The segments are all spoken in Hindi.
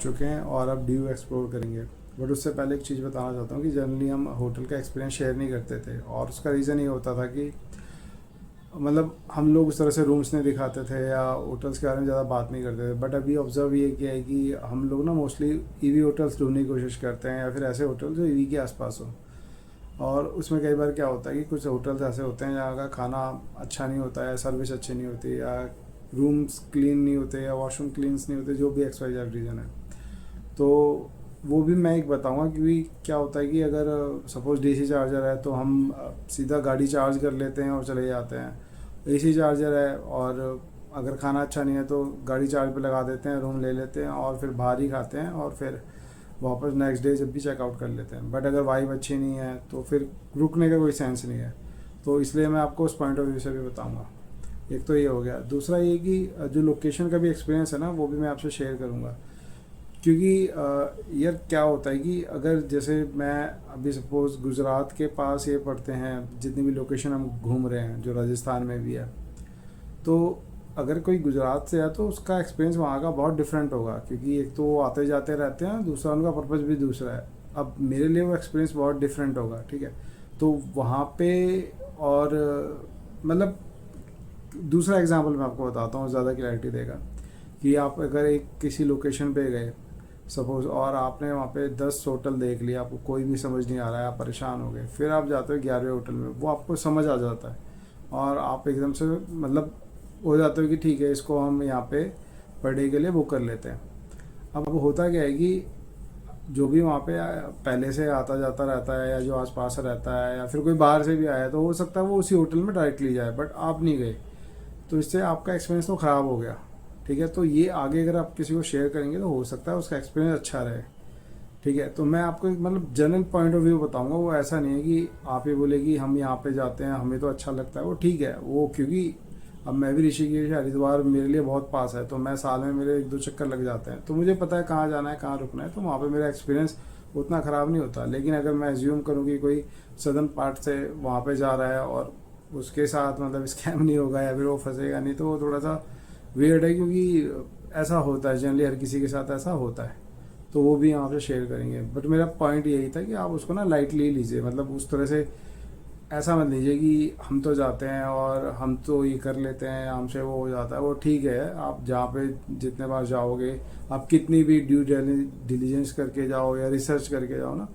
चुके हैं और अब ड्यू एक्सप्लोर करेंगे। बट उससे पहले एक चीज़ बताना चाहता हूँ कि जनरली हम होटल का एक्सपीरियंस शेयर नहीं करते थे, और उसका रीज़न ये होता था कि मतलब हम लोग उस तरह से रूम्स नहीं दिखाते थे या होटल्स के बारे में ज़्यादा बात नहीं करते थे। बट अभी ऑब्ज़र्व ये किया है कि हम लोग ना मोस्टली ईवी होटल्स ढूंढने की कोशिश करते हैं, या फिर ऐसे होटल जो ईवी के आसपास हो। और उसमें कई बार क्या होता है कि कुछ होटल्स ऐसे होते हैं जहाँ का खाना अच्छा नहीं होता है, सर्विस अच्छी नहीं होती, या रूम्स क्लीन नहीं होते, या वॉशरूम क्लीन्स नहीं होते, जो भी एक्स वाई जेड रीज़न है। तो वो भी मैं एक बताऊंगा, क्योंकि क्या होता है कि अगर सपोज़ डीसी चार्जर है तो हम सीधा गाड़ी चार्ज कर लेते हैं और चले जाते हैं। एसी चार्जर है और अगर खाना अच्छा नहीं है तो गाड़ी चार्ज पे लगा देते हैं, रूम ले लेते हैं और फिर बाहर ही खाते हैं, और फिर वापस नेक्स्ट डे जब भी चेकआउट कर लेते हैं। बट अगर वाइब अच्छी नहीं है तो फिर रुकने का कोई सेंस नहीं है। तो इसलिए मैं आपको उस पॉइंट ऑफ व्यू से भी बताऊंगा। एक तो ये हो गया। दूसरा ये कि जो लोकेशन का भी एक्सपीरियंस है ना, वो भी मैं आपसे शेयर करूंगा। क्योंकि यार क्या होता है कि अगर जैसे मैं अभी सपोज़ गुजरात के पास ये पढ़ते हैं, जितनी भी लोकेशन हम घूम रहे हैं जो राजस्थान में भी है, तो अगर कोई गुजरात से है तो उसका एक्सपीरियंस वहाँ का बहुत डिफरेंट होगा, क्योंकि एक तो वो आते जाते रहते हैं, दूसरा उनका पर्पज़ भी दूसरा है। अब मेरे लिए वो एक्सपीरियंस बहुत डिफरेंट होगा, ठीक है। तो वहाँ पे और मतलब दूसरा एग्जांपल मैं आपको बताता हूँ, ज़्यादा क्लैरिटी देगा। कि आप अगर एक किसी लोकेशन पे गए सपोज़, और आपने वहाँ पे 10 होटल देख लिया, आपको कोई भी समझ नहीं आ रहा है, आप परेशान हो गए, फिर आप जाते हो 11वें होटल में, वो आपको समझ आ जाता है और आप एकदम से मतलब हो जाते हो कि ठीक है, इसको हम यहाँ पे पर डे के लिए बुक कर लेते हैं। अब होता क्या है कि जो भी वहाँ पे पहले से आता जाता रहता है, या जो आसपास रहता है, या फिर कोई बाहर से भी आया, तो हो सकता है वो उसी होटल में डायरेक्टली जाए, बट आप नहीं गए, तो इससे आपका एक्सपीरियंस तो ख़राब हो गया। ठीक है, तो ये आगे अगर आप किसी को शेयर करेंगे तो हो सकता है उसका एक्सपीरियंस अच्छा रहे। ठीक है, तो मैं आपको एक मतलब जनरल पॉइंट ऑफ व्यू बताऊंगा। वो ऐसा नहीं है कि आप ये बोले कि हम यहाँ पे जाते हैं हमें तो अच्छा लगता है, वो ठीक है वो, क्योंकि अब मैं भी ऋषिकेश हरिद्वार मेरे लिए बहुत पास है, तो मैं साल में मेरे 1-2 चक्कर लग जाते हैं, तो मुझे पता है कहाँ जाना है कहाँ रुकना है, तो वहाँ पे मेरा एक्सपीरियंस उतना ख़राब नहीं होता। लेकिन अगर मैं एज्यूम करूँ कि कोई सदर्न पार्ट से वहाँ पे जा रहा है और उसके साथ मतलब स्कैम नहीं होगा या फिर वो फंसेगा नहीं, तो वो थोड़ा सा वियर्ड है, क्योंकि ऐसा होता है जनरली, हर किसी के साथ ऐसा होता है। तो वो भी यहाँ पे शेयर करेंगे। बट मेरा पॉइंट यही था कि आप उसको ना लाइटली लीजिए, मतलब उस तरह से ऐसा मत लीजिए कि हम तो जाते हैं और हम तो ये कर लेते हैं, हमसे वो हो जाता है। वो ठीक है, आप जहाँ पे जितने बार जाओगे, आप कितनी भी ड्यू डिलीजेंस करके जाओ या रिसर्च करके जाओ ना,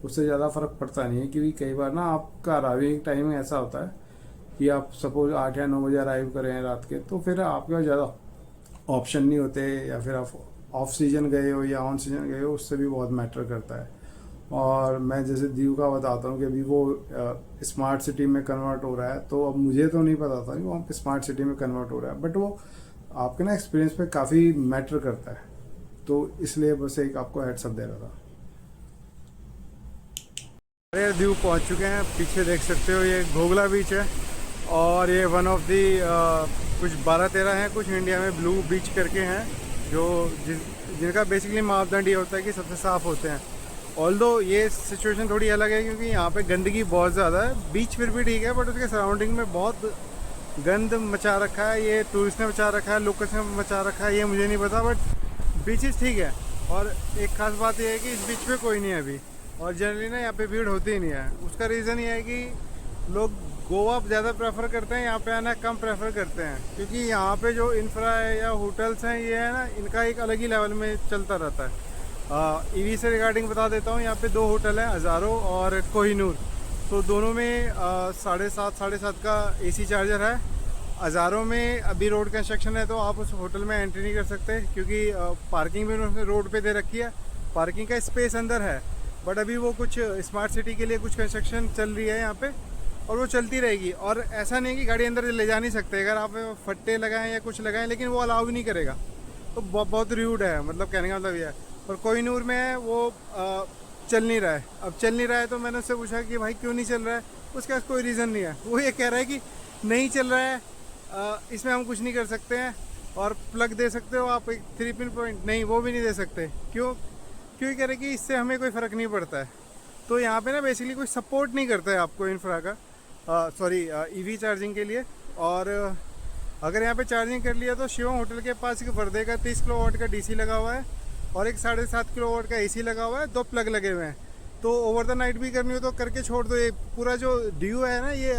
उससे ज़्यादा फ़र्क पड़ता नहीं है। क्योंकि कई बार ना आपका अराइविंग टाइम ऐसा होता है कि आप सपोज 8 या 9 बजे अराइव करें रात के, तो फिर आपके पास ज़्यादा ऑप्शन नहीं होते, या फिर आप ऑफ सीजन गए हो या ऑन सीजन गए हो, उससे भी बहुत मैटर करता है। और मैं जैसे दीव का बताता हूँ कि अभी वो स्मार्ट सिटी में कन्वर्ट हो रहा है, तो अब मुझे तो नहीं पता था कि वो स्मार्ट सिटी में कन्वर्ट हो रहा है, बट वो आपके ना एक्सपीरियंस पे काफ़ी मैटर करता है। तो इसलिए बस एक आपको हेड्स अप दे रहा था। अरे दीव पहुंच चुके हैं, पीछे देख सकते हो ये घोगला बीच है, और ये वन ऑफ दी कुछ 12-13 हैं कुछ इंडिया में ब्लू बीच करके हैं, जो जिनका बेसिकली मापदंड ये होता है कि सबसे साफ़ होते हैं। ऑल्दो ये सिचुएशन थोड़ी अलग है क्योंकि यहाँ पे गंदगी बहुत ज़्यादा है। बीच फिर भी ठीक है, बट उसके सराउंडिंग में बहुत गंद मचा रखा है। ये टूरिस्ट ने मचा रखा है, लोकल्स ने मचा रखा है, ये मुझे नहीं पता, बट बीचेस ठीक है। और एक खास बात यह है कि इस बीच पे कोई नहीं है अभी, और जनरली ना यहाँ पे भीड़ होती ही नहीं है। उसका रीज़न ये है कि लोग गोवा ज़्यादा प्रेफर करते हैं, यहाँ पे आना कम प्रेफर करते हैं, क्योंकि यहाँ पे जो इंफ्रा है या होटल्स हैं, ये है ना, इनका एक अलग ही लेवल में चलता रहता है। ईवी से रिगार्डिंग बता देता हूँ, यहाँ पे 2 होटल हैं, हज़ारों और कोहिनूर। तो दोनों में 7.5 का एसी चार्जर है। हज़ारों में अभी रोड कंस्ट्रक्शन है, तो आप उस होटल में एंट्री नहीं कर सकते, क्योंकि पार्किंग भी उन्होंने रोड पे दे रखी है, पार्किंग का स्पेस अंदर है। बट अभी वो कुछ स्मार्ट सिटी के लिए कुछ कंस्ट्रक्शन चल रही है यहाँ पे, और वो चलती रहेगी। और ऐसा नहीं कि गाड़ी अंदर ले जा नहीं सकते, अगर आप फट्टे लगाएं या कुछ लगाएं, लेकिन वो अलाउ भी नहीं करेगा। तो बहुत र्यूड है, मतलब कहने का मतलब ये है। और कोहिनूर में है वो चल नहीं रहा है। अब चल नहीं रहा है तो मैंने उससे पूछा कि भाई क्यों नहीं चल रहा है, उसका कोई रीज़न नहीं है। वो ये कह रहा है कि नहीं चल रहा है, इसमें हम कुछ नहीं कर सकते हैं। और प्लग दे सकते हो आप एक 3 पिन पॉइंट, नहीं वो भी नहीं दे सकते। क्यों कह रहे कि इससे हमें कोई फ़र्क नहीं पड़ता है। तो यहाँ पे ना बेसिकली कोई सपोर्ट नहीं करता है आपको इंफ्रा का, सॉरी ईवी चार्जिंग के लिए। और अगर यहाँ पे चार्जिंग कर लिया तो शिवम होटल के पास एक वर्धे का 30 किलोवाट का डीसी लगा हुआ है, और एक 7.5 किलोवाट का एसी लगा हुआ है, 2 प्लग लगे हुए हैं। तो ओवर द नाइट भी करनी हो तो करके छोड़ दो। ये पूरा जो ड्यू है ना, ये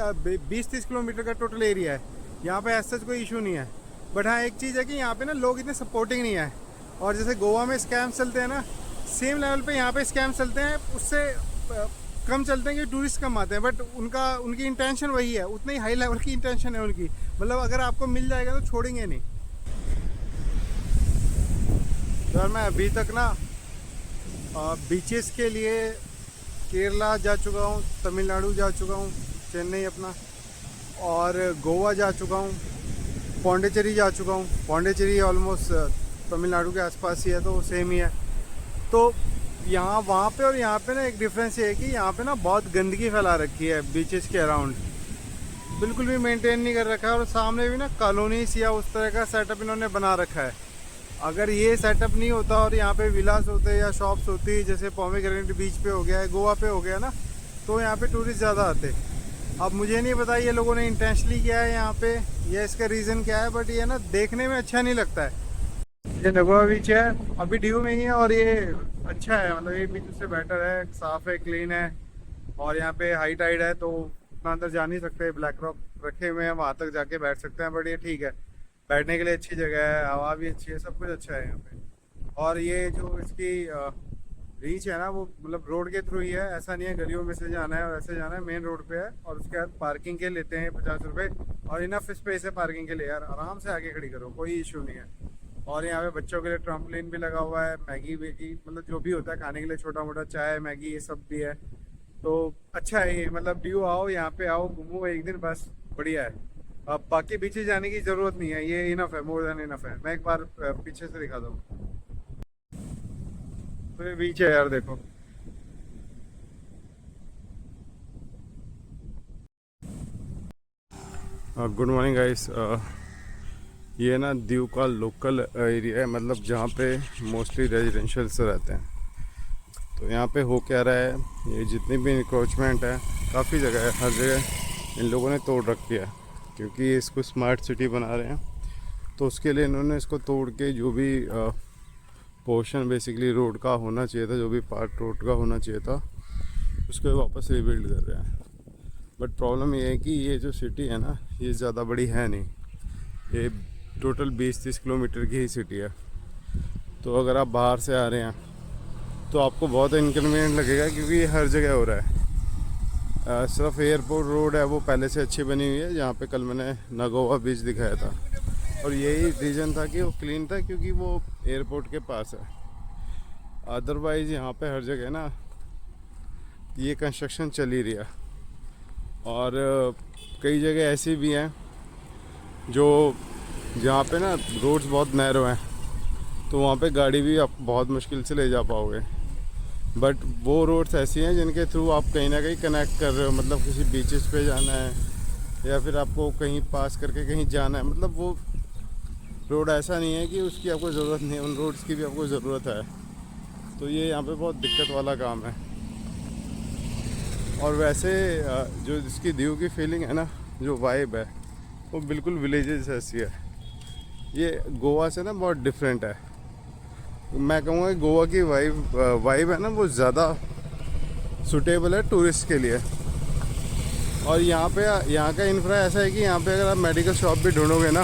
20-30 किलोमीटर का टोटल एरिया है। यहाँ पे ऐसा कोई इशू नहीं है। बट हाँ, एक चीज़ है कि यहाँ पे ना लोग इतने सपोर्टिंग नहीं है। और जैसे गोवा में स्कैम चलते हैं ना, सेम लेवल पे यहाँ पे स्कैम चलते हैं। उससे कम चलते हैं कि टूरिस्ट कम आते हैं, बट उनकी इंटेंशन वही है, उतनी ही हाई लेवल की इंटेंशन है उनकी। मतलब अगर आपको मिल जाएगा तो छोड़ेंगे नहीं। यार मैं अभी तक ना बीचेस के लिए केरला जा चुका हूँ, तमिलनाडु जा चुका हूँ, चेन्नई अपना, और गोवा जा चुका हूँ, पौंडीचेरी जा चुका हूँ। पौंडीचेरी ऑलमोस्ट तमिलनाडु के आसपास ही है, तो सेम ही है। तो यहाँ वहाँ पे और यहाँ पे ना एक डिफरेंस ये है कि यहाँ पे ना बहुत गंदगी फैला रखी है बीचेस के अराउंड, बिल्कुल भी मेंटेन नहीं कर रखा है। और सामने भी ना कॉलोनीज या उस तरह का सेटअप इन्होंने बना रखा है। अगर ये सेटअप नहीं होता और यहाँ पे विलास होते या शॉप्स होती, जैसे पोमेग्रेनेट बीच पे हो गया है, गोवा पे हो गया ना, तो यहाँ पे टूरिस्ट ज़्यादा आते। अब मुझे नहीं पता ये लोगों ने इंटेंशनली किया है यहाँ पे या इसका रीज़न क्या है, बट ये ना देखने में अच्छा नहीं लगता है। ये नगोवा बीच है, अभी ड्यू में ही है, और ये अच्छा है। मतलब ये बीच उससे बेटर है, साफ़ है, क्लीन है। और यहाँ पे हाई टाइड है तो उतना अंदर जा नहीं सकते। ब्लैक रॉक रखे हुए हैं, वहाँ तक जाके बैठ सकते हैं, बट ये ठीक है, बैठने के लिए अच्छी जगह है, हवा भी अच्छी है, सब कुछ अच्छा है यहाँ पे। और ये जो इसकी रीच है ना, वो मतलब रोड के थ्रू ही है। ऐसा नहीं है गलियों में से जाना है और ऐसे जाना है, मेन रोड पे है। और उसके बाद पार्किंग के लेते हैं 50 रुपये, और इनफ स्पेस है पार्किंग के लिए। यार आराम से आके खड़ी करो, कोई इशू नहीं है। और यहाँ पे बच्चों के लिए ट्रम्पलिन भी लगा हुआ है, मैगी वेगी, मतलब जो भी होता है खाने के लिए, छोटा मोटा चाय मैगी ये सब भी है। तो अच्छा है ये, मतलब ड्यू आओ, यहाँ पे आओ, घूमो एक दिन, बस बढ़िया है। अब बाकी बीचे जाने की जरूरत नहीं है, ये इनफ है, मोर देन इनफ है। मैं एक बार पीछे से दिखा दूँ, तो ये बीच है यार, देखो। Good morning guys. ये ना दीव का लोकल एरिया है, मतलब जहाँ पे मोस्टली रेजिडेंशियल्स रहते हैं। तो यहाँ पे हो क्या रहा है, ये जितनी भी इंक्रोचमेंट है काफ़ी जगह है, हर जगह इन लोगों ने तोड़ रखी है, क्योंकि इसको स्मार्ट सिटी बना रहे हैं। तो उसके लिए इन्होंने इसको तोड़ के जो भी पोर्शन बेसिकली रोड का होना चाहिए था, जो भी पार्ट रोड का होना चाहिए था, उसको वापस रिबिल्ड कर रहे हैं। बट प्रॉब्लम ये है कि ये जो सिटी है ना, ये ज़्यादा बड़ी है नहीं। ये टोटल 20-30 किलोमीटर की ही सिटी है। तो अगर आप बाहर से आ रहे हैं तो आपको बहुत इनकन्वीनियंट लगेगा, क्योंकि ये हर जगह हो रहा है। सिर्फ एयरपोर्ट रोड है वो पहले से अच्छी बनी हुई है, जहाँ पे कल मैंने नगोवा बीच दिखाया था। और यही रीज़न था कि वो क्लीन था, क्योंकि वो एयरपोर्ट के पास है। अदरवाइज़ यहाँ पे हर जगह ना ये कंस्ट्रक्शन चल ही रही है। और कई जगह ऐसी भी हैं जो जहाँ पे ना रोड्स बहुत नैरो हैं, तो वहाँ पे गाड़ी भी आप बहुत मुश्किल से ले जा पाओगे। बट वो रोड्स ऐसी हैं जिनके थ्रू आप कहीं ना कहीं कनेक्ट कर रहे हो, मतलब किसी बीचेस पे जाना है या फिर आपको कहीं पास करके कहीं जाना है। मतलब वो रोड ऐसा नहीं है कि उसकी आपको ज़रूरत नहीं है, उन रोड्स की भी आपको ज़रूरत है। तो ये यहाँ पे बहुत दिक्कत वाला काम है। और वैसे जो इसकी दीव की फीलिंग है ना, जो वाइब है, वो बिल्कुल विलेजेस ऐसी है। ये गोवा से ना बहुत डिफरेंट है। मैं कहूँगा कि गोवा की वाइब है ना, वो ज़्यादा सूटेबल है टूरिस्ट के लिए। और यहाँ का इंफ्रा ऐसा है कि यहाँ पे अगर आप मेडिकल शॉप भी ढूंढोगे ना,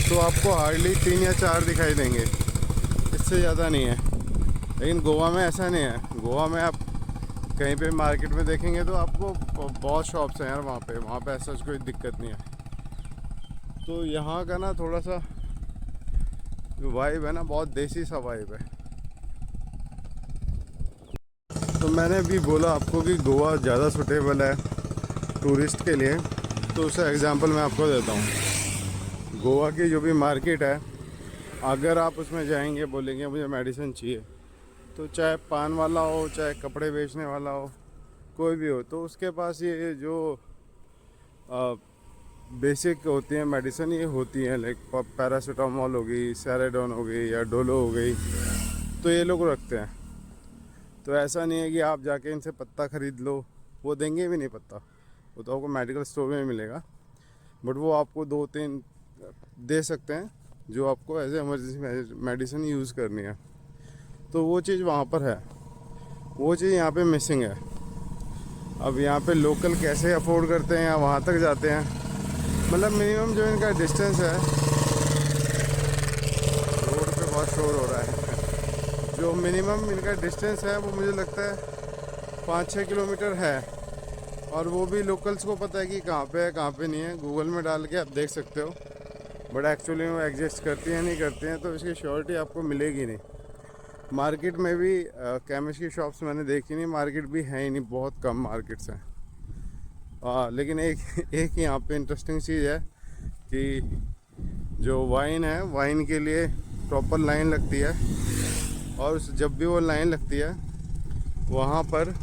तो आपको हार्डली 3 या 4 दिखाई देंगे, इससे ज़्यादा नहीं है। लेकिन गोवा में ऐसा नहीं है। गोवा में आप कहीं पे मार्केट में देखेंगे तो आपको बहुत शॉप्स हैं यार वहाँ पे ऐसा कोई दिक्कत नहीं है। तो यहाँ का ना थोड़ा सा जो वाइब है ना, बहुत देसी सा वाइब है। तो मैंने अभी बोला आपको कि गोवा ज़्यादा सूटेबल है टूरिस्ट के लिए, तो उसका एग्जांपल मैं आपको देता हूँ। गोवा की जो भी मार्केट है, अगर आप उसमें जाएंगे, बोलेंगे मुझे मेडिसिन चाहिए, तो चाहे पान वाला हो, चाहे कपड़े बेचने वाला हो, कोई भी हो, तो उसके पास ये जो बेसिक होती हैं मेडिसिन, ये होती हैं। लाइक पैरासीटामोल हो गई, सैराडोन हो गई, या डोलो हो गई, तो ये लोग रखते हैं। तो ऐसा नहीं है कि आप जाके इनसे पत्ता ख़रीद लो, वो देंगे भी नहीं पत्ता, वो तो आपको मेडिकल स्टोर में मिलेगा। बट वो आपको 2-3 दे सकते हैं, जो आपको as a emergency medicine use करनी है। तो वो चीज़ वहाँ पर है, वो चीज़ यहाँ पे मिसिंग है। अब यहाँ पे लोकल कैसे अफोर्ड करते हैं या वहाँ तक जाते हैं, मतलब मिनिमम जो इनका डिस्टेंस है, रोड पे बहुत शोर हो रहा है जो मिनिमम इनका डिस्टेंस है वो मुझे लगता है 5-6 किलोमीटर है। और वो भी लोकल्स को पता है कि कहाँ पे है कहाँ पे नहीं है, गूगल में डाल के आप देख सकते हो। बट एक्चुअली वो एग्जिस्ट करती हैं नहीं करती हैं तो इसकी श्योरिटी आपको मिलेगी नहीं। मार्केट में भी केमिस्ट की शॉप्स मैंने देखी नहीं, मार्केट भी है ही नहीं, बहुत कम मार्केट्स हैं। लेकिन एक यहाँ पे इंटरेस्टिंग चीज़ है कि जो वाइन है, वाइन के लिए प्रॉपर लाइन लगती है, और जब भी वो लाइन लगती है वहाँ पर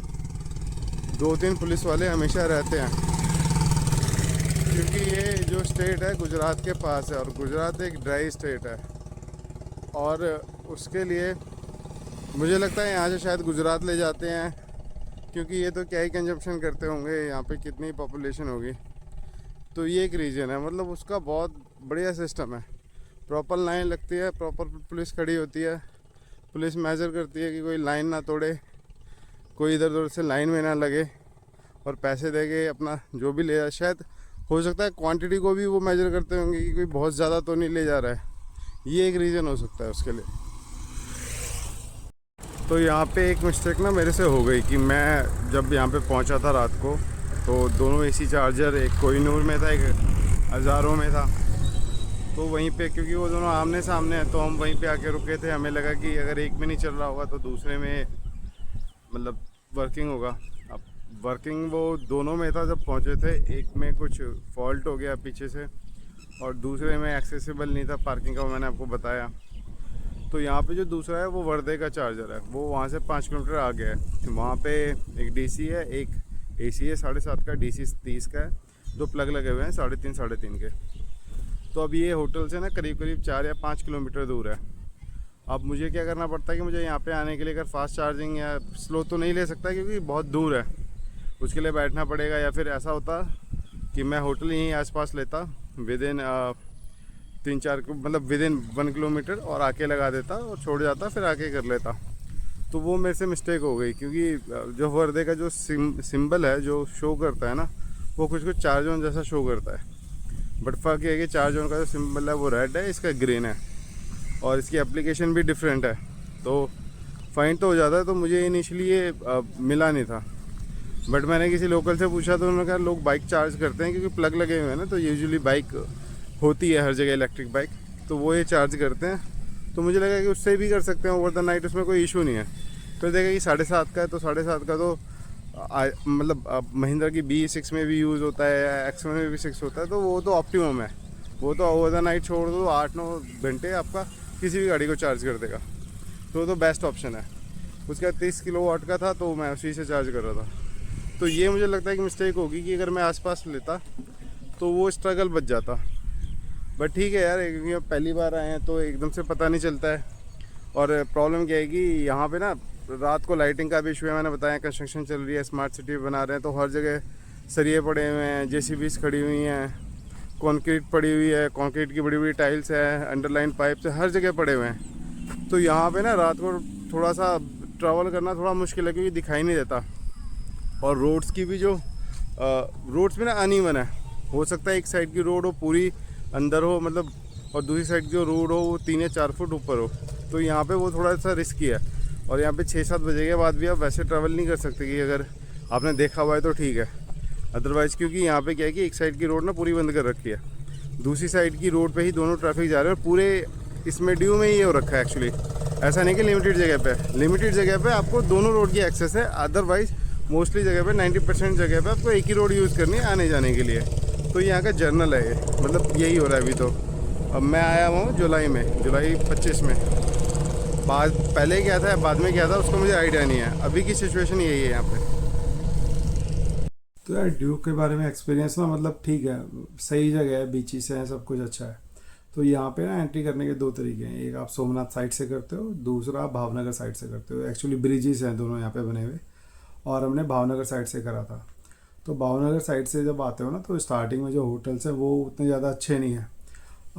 2-3 पुलिस वाले हमेशा रहते हैं, क्योंकि ये जो स्टेट है गुजरात के पास है और गुजरात एक ड्राई स्टेट है। और उसके लिए मुझे लगता है यहाँ से शायद गुजरात ले जाते हैं, क्योंकि ये तो क्या ही कंजप्शन करते होंगे, यहाँ पे कितनी पॉपुलेशन होगी। तो ये एक रीज़न है, मतलब उसका बहुत बढ़िया सिस्टम है। प्रॉपर लाइन लगती है, प्रॉपर पुलिस खड़ी होती है, पुलिस मेजर करती है कि कोई लाइन ना तोड़े, कोई इधर उधर से लाइन में ना लगे, और पैसे देके अपना जो भी ले जाए। शायद हो सकता है क्वांटिटी को भी वो मेजर करते होंगे कि कोई बहुत ज़्यादा तो नहीं ले जा रहा है, ये एक रीज़न हो सकता है उसके लिए। तो यहाँ पे एक मिस्टेक ना मेरे से हो गई कि मैं जब यहाँ पे पहुँचा था रात को, तो दोनों एसी चार्जर, एक कोहिनूर में था, एक हज़ारों में था। तो वहीं पे, क्योंकि वो दोनों आमने सामने हैं, तो हम वहीं पे आके रुके थे। हमें लगा कि अगर एक में नहीं चल रहा होगा तो दूसरे में मतलब वर्किंग होगा। अब वर्किंग वो दोनों में था जब पहुँचे थे। एक में कुछ फॉल्ट हो गया पीछे से, और दूसरे में एक्सेसिबल नहीं था पार्किंग का, वो मैंने आपको बताया। तो यहाँ पे जो दूसरा है वो वर्दे का चार्जर है, वो वहाँ से 5 किलोमीटर आ गया है। वहाँ पे एक डीसी है, एक एसी है 7.5 का, डीसी 30 का है, 2 प्लग लगे हुए हैं 3.5 के। तो अब ये होटल से ना करीब करीब 4 या 5 किलोमीटर दूर है। अब मुझे क्या करना पड़ता है कि मुझे यहाँ पे आने के लिए अगर फास्ट चार्जिंग या स्लो तो नहीं ले सकता, क्योंकि बहुत दूर है, उसके लिए बैठना पड़ेगा। या फिर ऐसा होता कि मैं होटल यहीं आसपास लेता, विद इन 3-4 मतलब विद इन 1 किलोमीटर, और आके लगा देता और छोड़ जाता, फिर आके कर लेता। तो वो मेरे से मिस्टेक हो गई, क्योंकि जो वर्दे का जो सिंबल है जो शो करता है ना, वो कुछ कुछ चार्ज ऑन जैसा शो करता है। बट फर्क ये है कि चार्ज ऑन का जो सिंबल है वो रेड है, इसका ग्रीन है, और इसकी एप्लीकेशन भी डिफरेंट है। तो फाइन तो हो जाता है। तो मुझे इनिशियली ये मिला नहीं था, बट मैंने किसी लोकल से पूछा तो उन्होंने कहा लोग बाइक चार्ज करते हैं, क्योंकि प्लग लगे हुए हैं ना, तो यूजुअली बाइक होती है हर जगह इलेक्ट्रिक बाइक, तो वो ये चार्ज करते हैं। तो मुझे लगा कि उससे भी कर सकते हैं ओवर द नाइट, उसमें कोई इशू नहीं है। तो देखा कि 7.5 का है, तो 7.5 का तो मतलब महिंद्रा की B6 में भी यूज़ होता है, या X1 में भी 6 होता है, तो वो तो ऑप्टिमम है। वो तो ओवर द नाइट छोड़ दो, 8-9 घंटे आपका किसी भी गाड़ी को चार्ज कर देगा, तो बेस्ट ऑप्शन है। उसका 30 किलोवाट का था, तो मैं उसी से चार्ज कर रहा था। तो ये मुझे लगता है कि मिस्टेक होगी कि अगर मैं आसपास लेता तो वो स्ट्रगल बच जाता। बट ठीक है यार, क्योंकि पहली बार आए हैं तो एकदम से पता नहीं चलता है। और प्रॉब्लम क्या है कि यहाँ पे ना रात को लाइटिंग का भी इशू है। मैंने बताया कंस्ट्रक्शन चल रही है, स्मार्ट सिटी बना रहे हैं, तो हर जगह सरिये पड़े हुए हैं, जेसीबीज खड़ी हुई हैं, कंक्रीट पड़ी हुई है, कंक्रीट की बड़ी बड़ी टाइल्स है, अंडरलाइन पाइप्स है, हर जगह पड़े हुए हैं। तो यहाँ पे ना रात को थोड़ा सा ट्रैवल करना थोड़ा मुश्किल है, क्योंकि दिखाई नहीं देता। और रोड्स की भी जो रोड्स में ना अनइवन है, हो सकता है एक साइड की रोड हो पूरी अंदर हो, मतलब, और दूसरी साइड जो रोड हो वो 3 या 4 फुट ऊपर हो। तो यहाँ पे वो थोड़ा सा रिस्की है। और यहाँ पे 6-7 बजे के बाद भी आप वैसे ट्रैवल नहीं कर सकते, कि अगर आपने देखा हुआ है तो ठीक है, अदरवाइज़ क्योंकि यहाँ पे क्या है कि एक साइड की रोड ना पूरी बंद कर रखी है, दूसरी साइड की रोड पे ही दोनों ट्रैफिक जा रहे हैं। और पूरे इसमें ड्यू में ये हो रखा है एक्चुअली, ऐसा नहीं कि लिमिटेड जगह पे आपको दोनों रोड की एक्सेस है। अदरवाइज़ मोस्टली जगह पे 90% जगह पे आपको एक ही रोड यूज़ करनी है आने जाने के लिए। तो यहाँ का जर्नल है ये, मतलब यही हो रहा है अभी। तो अब मैं आया हूँ जुलाई 25 में। बाद पहले क्या था बाद में क्या था उसको मुझे आइडिया नहीं है। अभी की सिचुएशन यही है यहाँ पे। तो यार ड्यूक के बारे में एक्सपीरियंस ना, मतलब ठीक है, सही जगह है, बीचेस हैं, सब कुछ अच्छा है। तो यहाँ पे ना एंट्री करने के 2 तरीके हैं, एक आप सोमनाथ साइड से करते हो, दूसरा आप भावनगर साइड से करते हो। एक्चुअली ब्रिजेस हैं दोनों यहाँ पे बने हुए, और हमने भावनगर साइड से करा था। तो भावनगर साइड से जब आते हो ना, तो स्टार्टिंग में जो होटल्स हैं वो उतने ज़्यादा अच्छे नहीं हैं।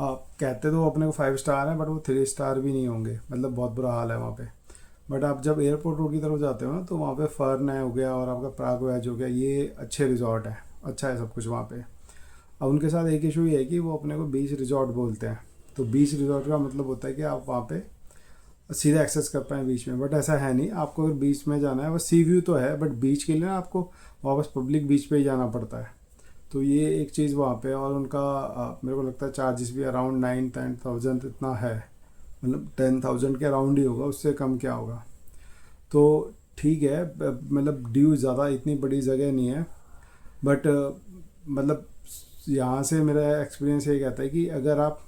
आप कहते तो अपने को 5 स्टार है, बट वो 3 स्टार भी नहीं होंगे, मतलब बहुत बुरा हाल है वहाँ पे। बट आप जब एयरपोर्ट रोड की तरफ जाते हो ना, तो वहाँ पे फर्न है हो गया और आपका प्राग वेज हो गया, ये अच्छे रिजॉर्ट है, अच्छा है सब कुछ वहाँ पे। अब उनके साथ एक इशू ये है कि वो अपने को बीच रिजॉर्ट बोलते हैं। तो बीच रिजॉर्ट का मतलब होता है कि आप वहाँ पे सीधा एक्सेस कर पाएँ बीच में, बट ऐसा है नहीं। आपको अगर बीच में जाना है, बस सी व्यू तो है, बट बीच के लिए ना आपको वापस पब्लिक बीच पे ही जाना पड़ता है। तो ये एक चीज़ वहाँ पे। और उनका मेरे को लगता है चार्जेस भी अराउंड 9-10,000 इतना है, मतलब 10,000 के अराउंड ही होगा, उससे कम क्या होगा। तो ठीक है, मतलब ड्यू ज़्यादा इतनी बड़ी जगह नहीं है, बट मतलब यहाँ से मेरा एक्सपीरियंस ये कहता है कि अगर आप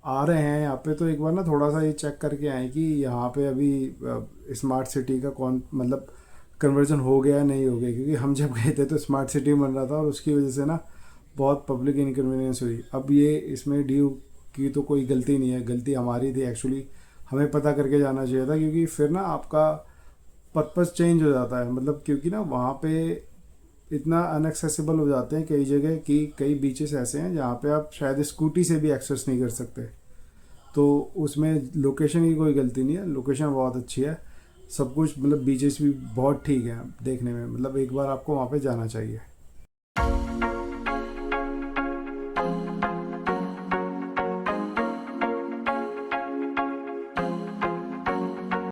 आ रहे हैं यहाँ पे, तो एक बार ना थोड़ा सा ये चेक करके आए कि यहाँ पे अभी स्मार्ट सिटी का कौन मतलब कन्वर्जन हो गया नहीं हो गया। क्योंकि हम जब गए थे तो स्मार्ट सिटी बन रहा था और उसकी वजह से ना बहुत पब्लिक इनकन्वीनियंस हुई। अब ये इसमें ड्यू की तो कोई गलती नहीं है, गलती हमारी थी एक्चुअली। हमें पता करके जाना चाहिए था, क्योंकि फिर ना आपका पर्पस चेंज हो जाता है। मतलब क्योंकि ना वहाँ पे इतना अनएक्सेसिबल हो जाते हैं कई जगह कि कई बीचेस ऐसे हैं जहाँ पे आप शायद स्कूटी से भी एक्सेस नहीं कर सकते। तो उसमें लोकेशन की कोई गलती नहीं है, लोकेशन बहुत अच्छी है, सब कुछ मतलब बीचेस भी बहुत ठीक है देखने में। मतलब एक बार आपको वहाँ पे जाना चाहिए।